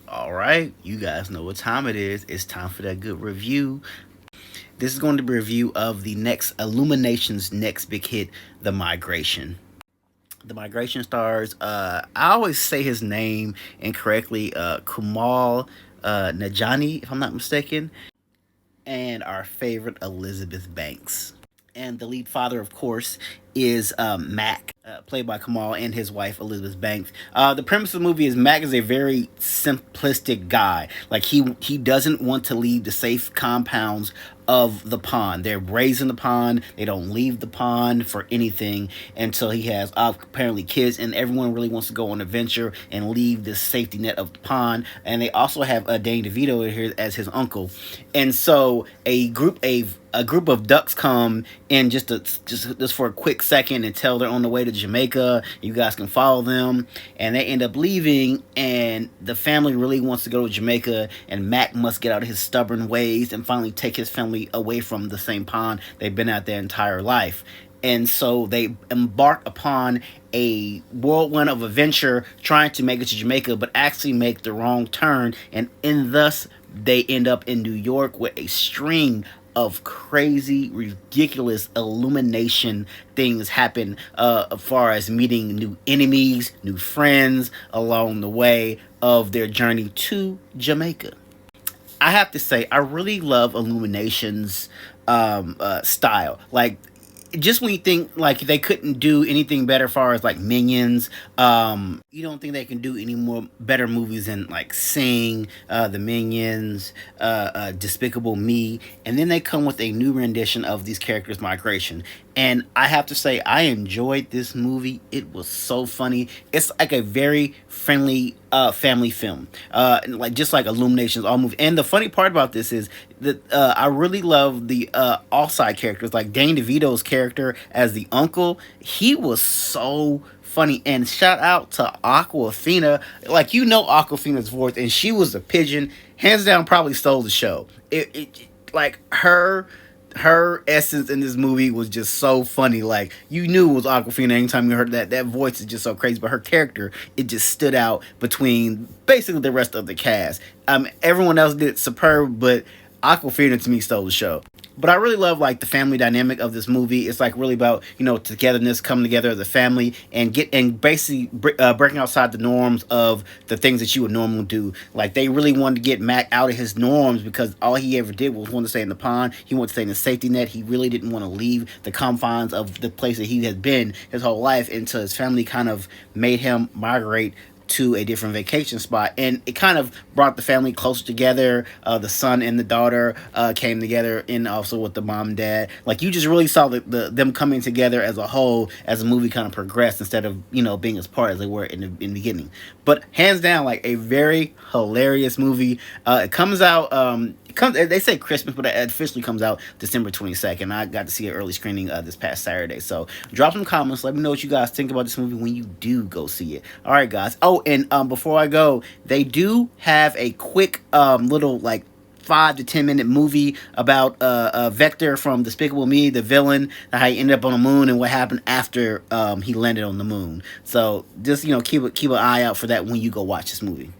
All right, you guys know what time it is. It's time for that good review. This is going to be a review of the next Illumination's next big hit, The Migration. The Migration stars, I always say his name incorrectly, Kumal Najani, if I'm not mistaken, and our favorite Elizabeth Banks. And the lead father, of course, is Mac, played by Kamal, and his wife Elizabeth Banks. The premise of the movie is Mac is a very simplistic guy. Like he doesn't want to leave the safe compounds of the pond. They're raised in the pond. They don't leave the pond for anything until he has apparently kids, and everyone really wants to go on an adventure and leave this safety net of the pond. And they also have Danny DeVito here as his uncle, and so a group of ducks come in just for a quick second until they're on the way to Jamaica. You guys can follow them, and they end up leaving. And the family really wants to go to Jamaica, and Mac must get out of his stubborn ways and finally take his family away from the same pond they've been at their entire life. And so they embark upon a whirlwind of adventure trying to make it to Jamaica, but actually make the wrong turn, and in thus they end up in New York with a string of crazy, ridiculous illumination things happen, as far as meeting new enemies, new friends along the way of their journey to Jamaica. I have to say, I really love Illumination's style. Like, just when you think like they couldn't do anything better as far as like Minions, you don't think they can do any more better movies than like Sing, the Minions, Despicable Me, and then they come with a new rendition of these characters' migration. And I have to say, I enjoyed this movie. It was so funny. It's like a very friendly family film, like just like Illuminations all movie. And the funny part about this is that I really love the off-side characters, like Danny DeVito's character as the uncle. He was so funny. And shout out to Aquafina. Like, Aquafina's voice, and she was a pigeon. Hands down, probably stole the show. Like her essence in this movie was just so funny. Like, you knew it was Aquafina anytime you heard that voice is just so crazy. But her character, it just stood out between basically the rest of the cast. Everyone else did superb, but Aquafina to me stole the show. But I really love like the family dynamic of this movie. It's like really about togetherness, coming together as a family, and basically breaking outside the norms of the things that you would normally do. Like, they really wanted to get Mac out of his norms because all he ever did was want to stay in the pond. He wanted to stay in the safety net. He really didn't want to leave the confines of the place that he had been his whole life until his family kind of made him migrate to a different vacation spot, and it kind of brought the family closer together. The son and the daughter came together, and also with the mom and dad. Like, you just really saw them coming together as a whole as the movie kind of progressed, instead of being as part as they were in the beginning. But hands down, like, a very hilarious movie. It comes out. They say Christmas, but it officially comes out December 22nd. I got to see an early screening this past Saturday. So drop some comments. Let me know what you guys think about this movie when you do go see it. All right, guys. Oh, and before I go, they do have a quick little like 5 to 10 minute movie about Vector from Despicable Me, the villain, how he ended up on the moon and what happened after he landed on the moon. So just keep an eye out for that when you go watch this movie.